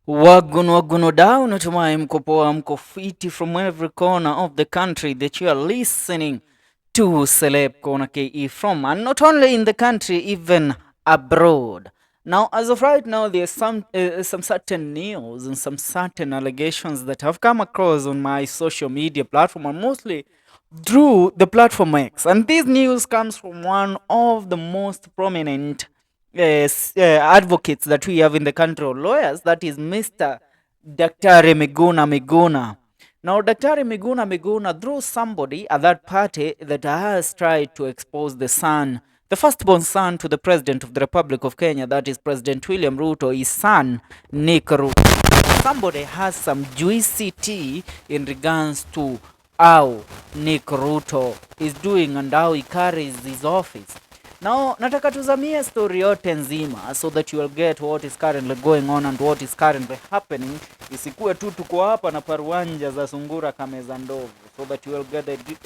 Waguno down, natumai mko poa, mko fiti from every corner of the country that you are listening to Celeb Corner KE from, and not only in the country, even abroad. Now, as of right now, there's some certain news and some certain allegations that have come across on my social media platform, and mostly through the platform X. And this news comes from one of the most prominent advocates that we have in the country, or lawyers, that is Mr. Daktari Miguna. Now, Daktari Miguna, through somebody at that party that has tried to expose the firstborn son to the President of the Republic of Kenya, that is President William Ruto, his son, Nick Ruto. Somebody has some juicy tea in regards to how Nick Ruto is doing and how he carries his office. Now, nataka tuzamie story yote nzima so that you will get what is currently going on and what is currently happening. Isikuwe tu tuko hapa na paruanja za sungura kameza ndovu, so that you will get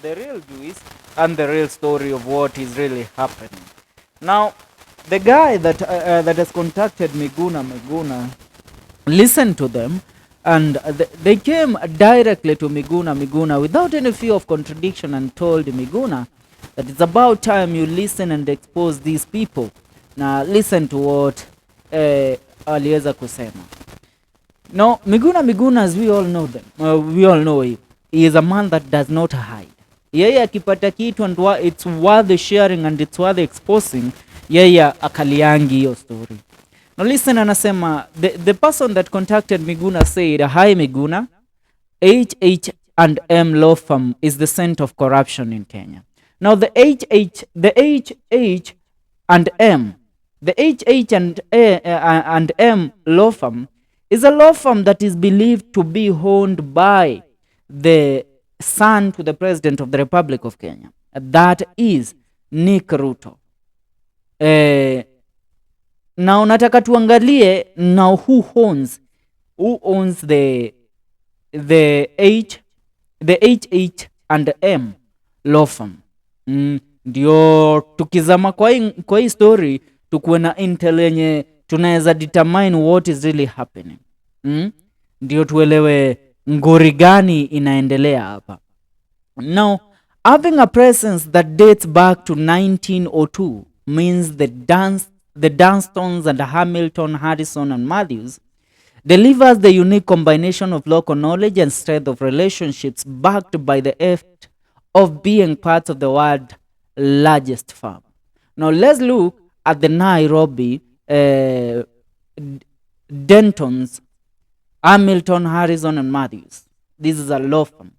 the real juice and the real story of what is really happening. Now, the guy that has contacted Miguna, listen to them, and they came directly to Miguna without any fear of contradiction and told Miguna that it's about time you listen and expose these people. Now listen to what aliweza kusema. Now Miguna, as we all know them, we all know him. He is a man that does not hide. Yeye akipata kitu and it's worth sharing and it's worth exposing, yeye akaliangi hiyo story. Now listen, anasema the person that contacted Miguna said, "Hi Miguna, HH&M law firm is the center of corruption in Kenya." Now the HH&M law firm is a law firm that is believed to be owned by the son to the President of the Republic of Kenya. That is Nick Ruto. Now nataka tuangalie now who owns the HH&M law firm. Ndio tukizama kwa hii story tukuwe na intel yenye tunaweza determine what is really happening. Ndio tuelewe ngori gani inaendelea hapa. Now, having a presence that dates back to 1902 means the Dunstons and Hamilton, Harrison and Matthews delivers the unique combination of local knowledge and strength of relationships backed by the effort of being part of the world's largest firm. Now let's look at the Nairobi Dentons, Hamilton, Harrison and Matthews. This is a law firm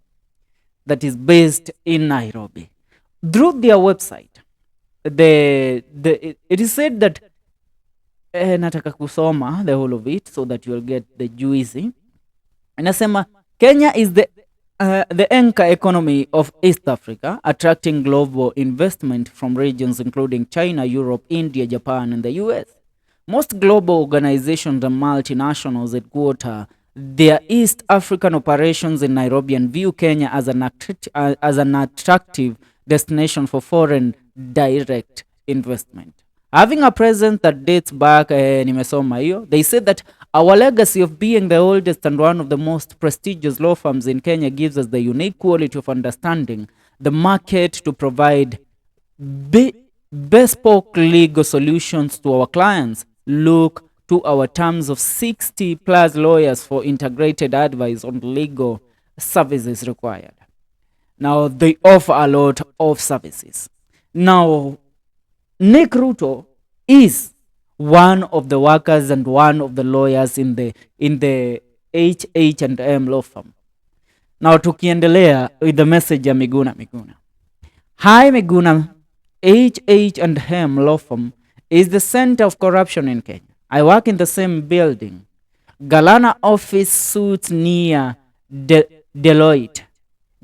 that is based in Nairobi. Through their website, it is said that nataka kusoma the whole of it so that you will get the juicy. Inasema Kenya is the anchor economy of East Africa, attracting global investment from regions including China, Europe, India, Japan, and the US. Most global organizations and multinationals headquarter their East African operations in Nairobi and view Kenya as an attractive destination for foreign direct investment. Having a presence that dates back, nimesoma hiyo, they said that our legacy of being the oldest and one of the most prestigious law firms in Kenya gives us the unique quality of understanding the market to provide bespoke legal solutions to our clients. Look to our terms of 60 plus lawyers for integrated advice on legal services required. Now, they offer a lot of services. Now, Nick Ruto is one of the workers and one of the lawyers in the HH&M law firm. Now tukiendelea with the message ya Miguna. Hi Miguna, HH&M law firm is the center of corruption in Kenya. I work in the same building. Galana office suits near Deloitte.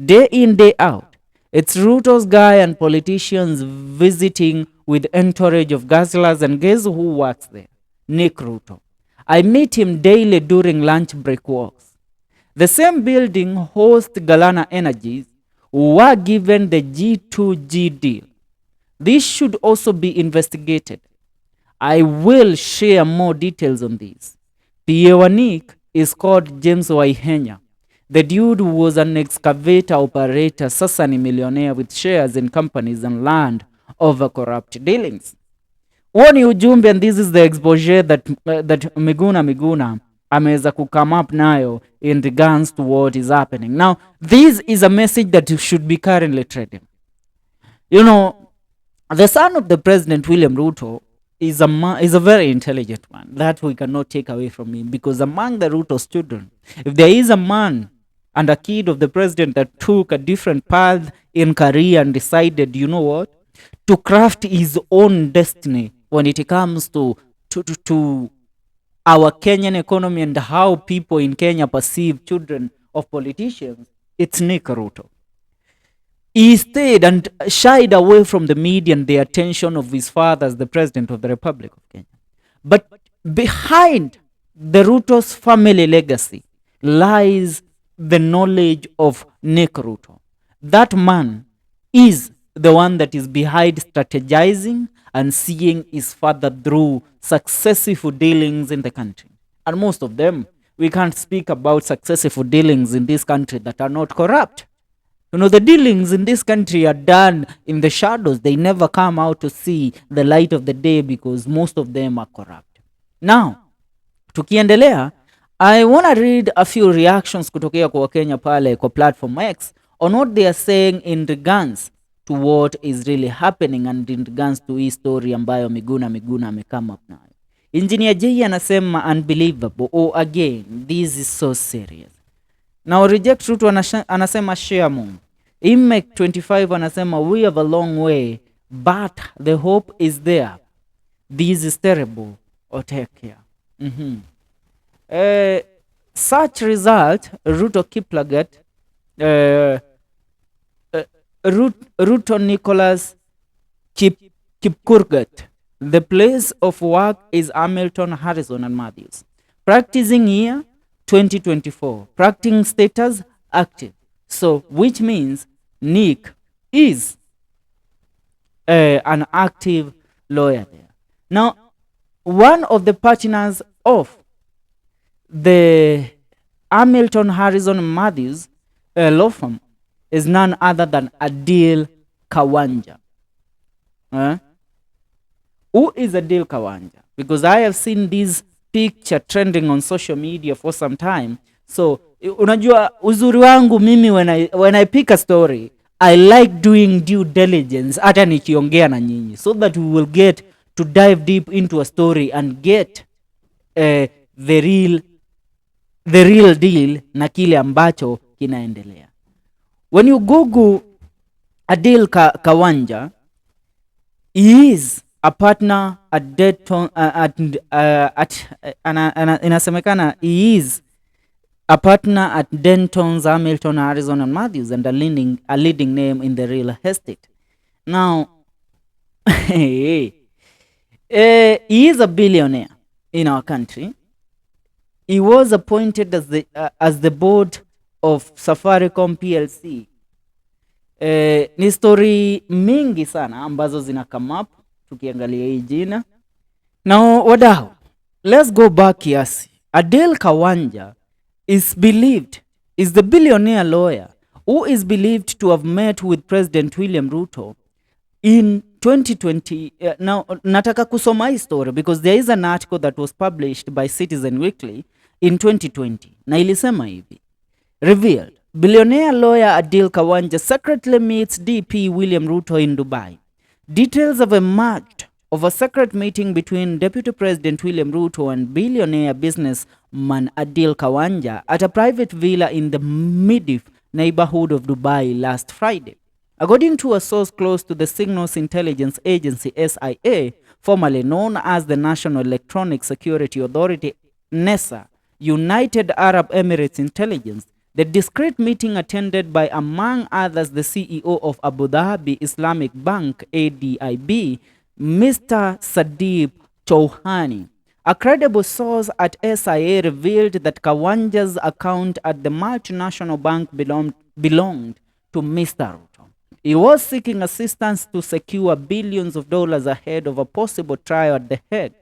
Day in, day out. It's Ruto's guy and politicians visiting with entourage of guzzlers, and guess who works there? Nick Ruto. I meet him daily during lunch break walks. The same building hosts Galana Energies, who were given the G2G deal. This should also be investigated. I will share more details on this. PA Nick is called James Waihenya. The dude was an excavator operator, sasa ni millionaire with shares in companies and land over corrupt dealings. Huo ni ujumbe, and this is the exposure that Miguna ameweza come up nayo in regards to what is happening. Now, this is a message that you should be currently trading. You know, the son of the president, William Ruto, is a very intelligent man. That we cannot take away from him, because among the Ruto's children, if there is a man and a kid of the president that took a different path in career and decided, you know what, to craft his own destiny when it comes to our Kenyan economy and how people in Kenya perceive children of politicians, it's Nick Ruto. He stayed and shied away from the media and the attention of his father as the president of the Republic of Kenya. But behind the Ruto's family legacy lies the knowledge of Nick Ruto. That man is the one that is behind strategizing and seeing his father through successful dealings in the country. And most of them, we can't speak about successful dealings in this country that are not corrupt. You know, the dealings in this country are done in the shadows. They never come out to see the light of the day because most of them are corrupt. Now, tukiendelea, I want to read a few reactions kutokea kwa Kenya pale kwa platform X on what they are saying in regards to what is really happening and in regards to hii story ambayo Miguna amekama up nayo. Engineer J anasema unbelievable, or again, this is so serious. Now Reject Ruto anasema share more. Imek 25 anasema we have a long way, but the hope is there. This is terrible, or take care. Such result, Ruto Kiplagat, Ruto Nicholas Kipkurgat. The place of work is Hamilton, Harrison and Matthews. Practicing year 2024. Practicing status active. So which means Nick is an active lawyer there. Now, one of the partners of the Hamilton, Harrison and Matthews law firm is none other than Adil Khawaja. Who is Adil Khawaja? Because I have seen this picture trending on social media for some time. So, unajua uzuri wangu mimi when I pick a story, I like doing due diligence hata nikiongea na nyinyi, so that we will get to dive deep into a story and get the real deal na kile ambacho kinaendelea. When you Google Adil Khawaja, he is a partner at Denton, inasemekana he is a partner at Denton's, Hamilton, Harrison and Matthews, and a leading name in the real estate. Now, he is a billionaire in our country. He was appointed as the board of Safaricom PLC. Ni story mingi sana ambazo zina come up tukiangalia hii jina. Now, wadau, let's go back kiasi. Adil Khawaja is the billionaire lawyer who is believed to have met with President William Ruto in 2020. Now, nataka kusoma hii story because there is an article that was published by Citizen Weekly in 2020. Na ilisema hivi. Revealed, billionaire lawyer Adil Khawaja secretly meets DP William Ruto in Dubai. Details have emerged of a secret meeting between Deputy President William Ruto and billionaire businessman Adil Khawaja at a private villa in the Midif neighborhood of Dubai last Friday. According to a source close to the Signals Intelligence Agency SIA, formerly known as the National Electronic Security Authority NESA, United Arab Emirates Intelligence, the discreet meeting attended by, among others, the CEO of Abu Dhabi Islamic Bank, ADIB, Mr. Sadeep Chouhani. A credible source at SIA revealed that Khawaja's account at the multinational bank belonged to Mr. Ruto. He was seeking assistance to secure billions of dollars ahead of a possible trial at The Hague.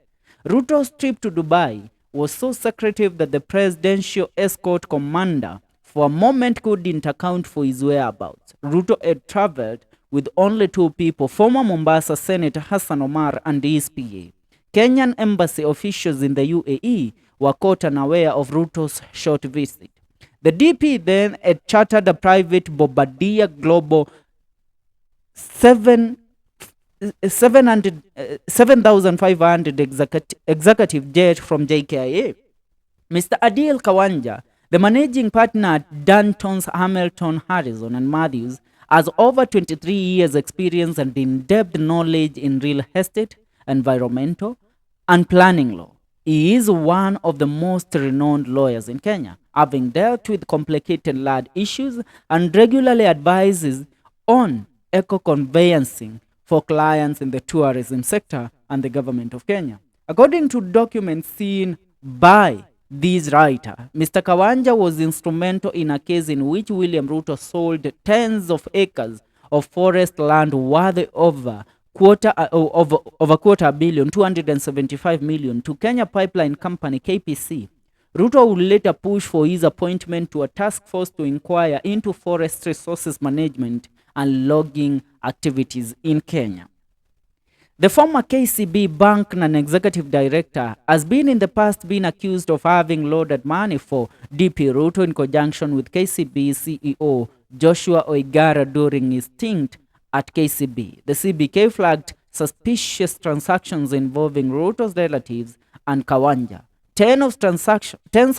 Ruto's trip to Dubai was so secretive that the presidential escort commander for a moment couldn't account for his whereabouts. Ruto had traveled with only two people, former Mombasa Senator Hassan Omar and his PA. Kenyan embassy officials in the UAE were caught unaware of Ruto's short visit. The DP then had chartered a private Bombardier Global 7,500 executive jet from JKIA. Mr. Adil Khawaja, the managing partner at Danton's Hamilton, Harrison and Matthews, has over 23 years experience and in-depth knowledge in real estate, environmental, and planning law. He is one of the most renowned lawyers in Kenya, having dealt with complicated land issues and regularly advises on eco-conveyancing for clients in the tourism sector and the government of Kenya. According to documents seen by this writer, Mr. Khawaja was instrumental in a case in which William Ruto sold tens of acres of forest land worth over quarter billion, 275 million, to Kenya Pipeline Company, KPC. Ruto would later push for his appointment to a task force to inquire into forest resources management and logging activities in Kenya. The former KCB bank non-executive director has been in the past been accused of having loaded money for DP Ruto in conjunction with KCB CEO Joshua Oigara during his stint at KCB. The CBK flagged suspicious transactions involving Ruto's relatives and Khawaja. Tens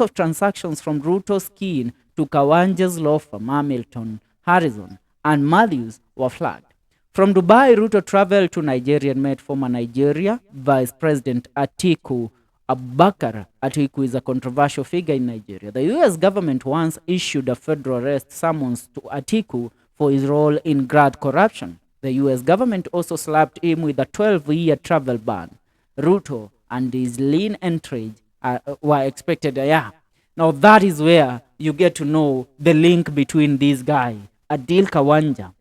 of transactions from Ruto's kin to Khawaja's law firm Hamilton, Harrison, and Matthews were flagged. From Dubai, Ruto traveled to Nigeria and met former Nigeria Vice President Atiku Abubakar. Atiku is a controversial figure in Nigeria. The US government once issued a federal arrest summons to Atiku for his role in graft corruption. The US government also slapped him with a 12-year travel ban. Ruto and his lean entourage were expected. Now that is where you get to know the link between this guy, Adil Khawaja,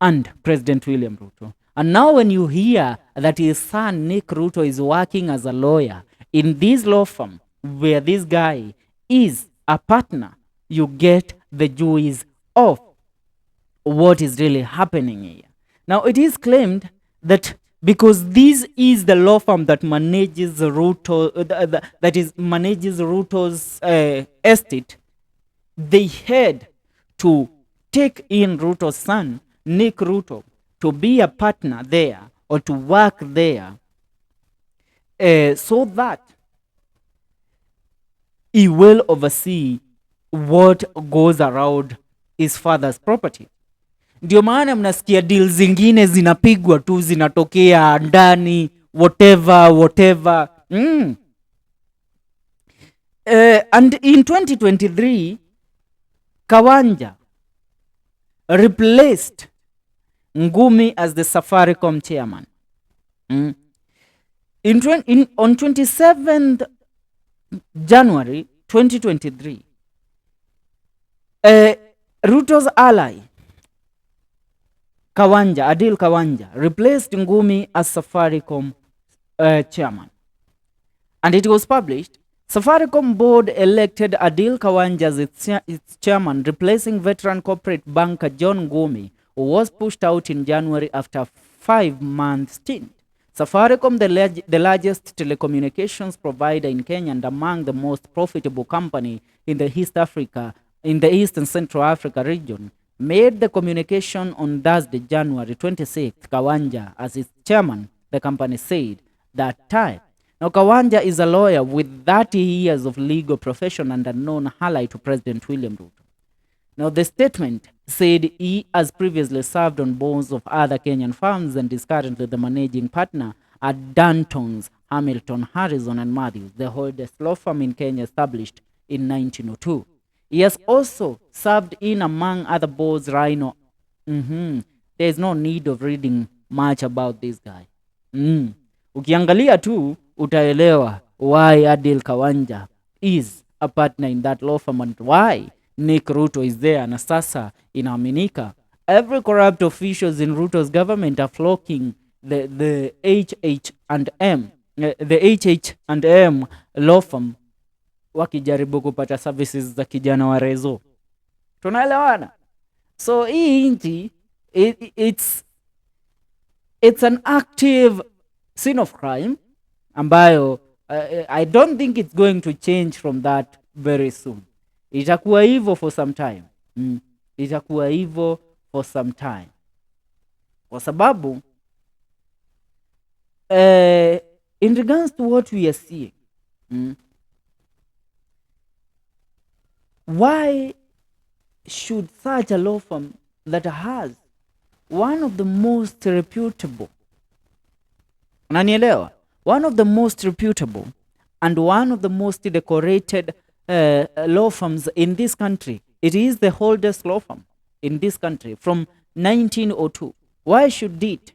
and President William Ruto. And now when you hear that his son Nick Ruto is working as a lawyer in this law firm where this guy is a partner, you get the juice of what is really happening here. Now it is claimed that because this is the law firm that manages Ruto, manages Ruto's estate, they had to take in Ruto's son, Nick Ruto, to be a partner there or to work there so that he will oversee what goes around his father's property. Ndio maana mnasikia deal zingine zinapigwa tu zinatokea ndani whatever. And in 2023 Khawaja replaced Ngumi as the Safaricom chairman. On 27th January 2023, Ruto's ally Adil Khawaja replaced Ngumi as Safaricom chairman. And it was published. Safaricom board elected Adil Khawaja as its chairman, replacing veteran corporate banker John Ngumi, who was pushed out in January after a 5-month stint. Safaricom, the largest telecommunications provider in Kenya and among the most profitable company in the East and Central Africa region, made the communication on Thursday, January 26th, Khawaja as its chairman, the company said that time. Now, Khawaja is a lawyer with 30 years of legal profession and a known ally to President William Ruto. Now, the statement said he has previously served on boards of other Kenyan firms and is currently the managing partner at Danton's, Hamilton, Harrison and Matthews, the oldest law firm in Kenya established in 1902. He has also served in, among other boards, Rhino. There is no need of reading much about this guy. Ukiangalia tu, utaelewa why Adil Khawaja is a partner in that law firm and why Nick Ruto is there. Na sasa inaaminika every corrupt officials in Ruto's government are flocking the HH&M law firm wakijaribu kupata services za kijana wa Rezo. Tunaelewana? So hii nchi it's an active scene of crime ambayo I don't think it's going to change from that very soon. Itakuwa hivyo for some time. Itakuwa hivyo for some time, kwa sababu in regards to what we are seeing, why should such a law firm that has one of the most reputable, unanielewa, one of the most reputable and one of the most decorated law firms in this country, it is the oldest law firm in this country from 1902, why should it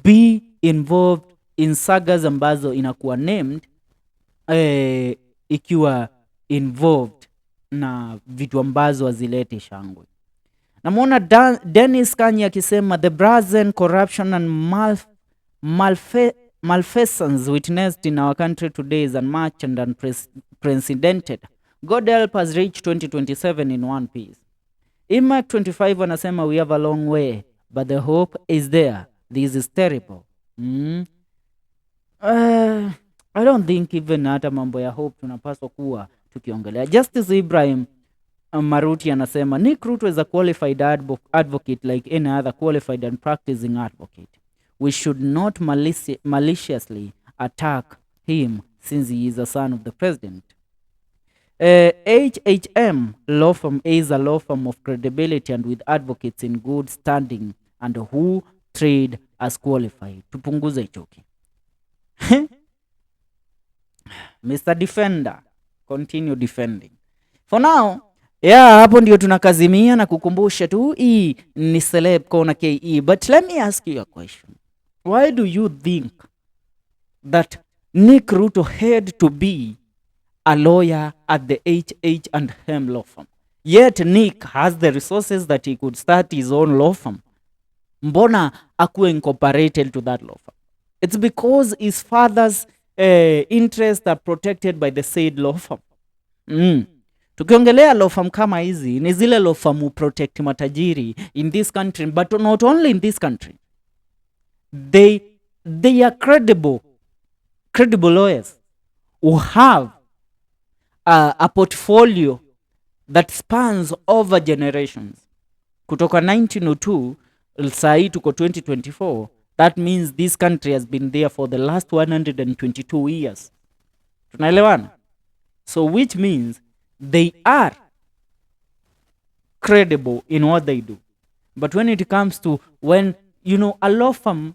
be involved in sagas ambazo inakuwa named ikiwa involved na vitu ambazo azilete shangwe? Namwona Dennis Kanye akisema the brazen corruption and malfeasance witnessed in our country today is unmatched and unprecedented. God help us reach 2027 in one piece. Imac 25 anasema we have a long way but the hope is there. This is terrible. I don't think even hata mambo ya hope tunapaswa kuwa tukiongelea. Justice Ibrahim Maruti anasema Nick Ruto is a qualified advocate like any other qualified and practicing advocate. We should not maliciously attack him since he is a son of the president. HH&M law firm is a law firm of credibility and with advocates in good standing and who trade as qualified. Tupunguze hichoki. Mr. Defender, continue defending. For now, hapo ndio tunakazimia na kukumbusha tu hii ni Celeb Corner KE. But let me ask you a question. Why do you think that Nick Ruto had to be a lawyer at the HH&M law firm? Yet Nick has the resources that he could start his own law firm. Mbona akuwe incorporated to that law firm? It's because his father's interests are protected by the said law firm. Tukiongelea law firm kama hizi ni zile law firm who protect matajiri in this country, but not only in this country. They are credible lawyers who have a portfolio that spans over generations. Kutoka 1902 sai tuko 2024, that means this country has been there for the last 122 years. Tunaelewana? So which means they are credible in what they do. But when it comes to when, a law firm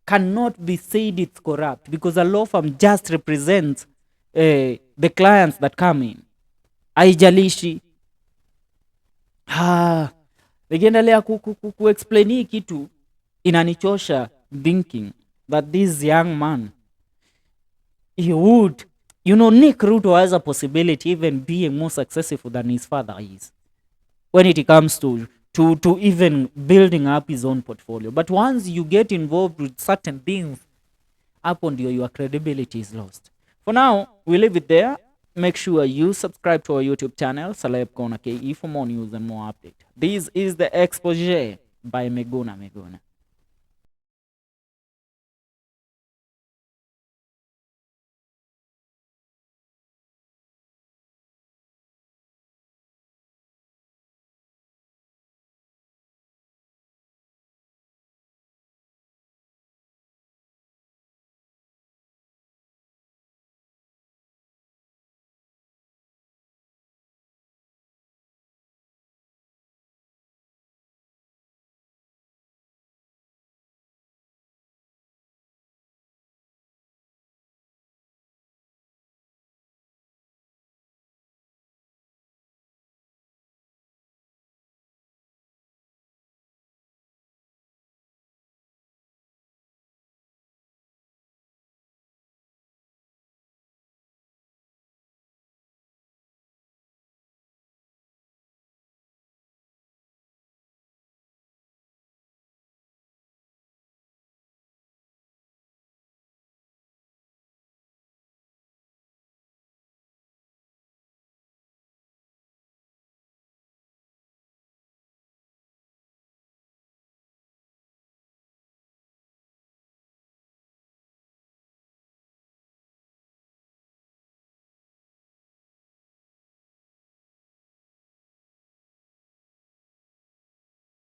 cannot be said it's corrupt because a law firm just represents the clients that come in. Haijalishi. Nikiendelea ku-explain hii kitu inanichosha thinking that this young man, he would, Nick Ruto has a possibility even being more successful than his father is when it comes to even building up his own portfolio. But once you get involved with certain things, upon your credibility is lost. For now, we leave it there. Make sure you subscribe to our YouTube channel, Celeb Corner KE, for more news and more update. This is the Exposure by Miguna.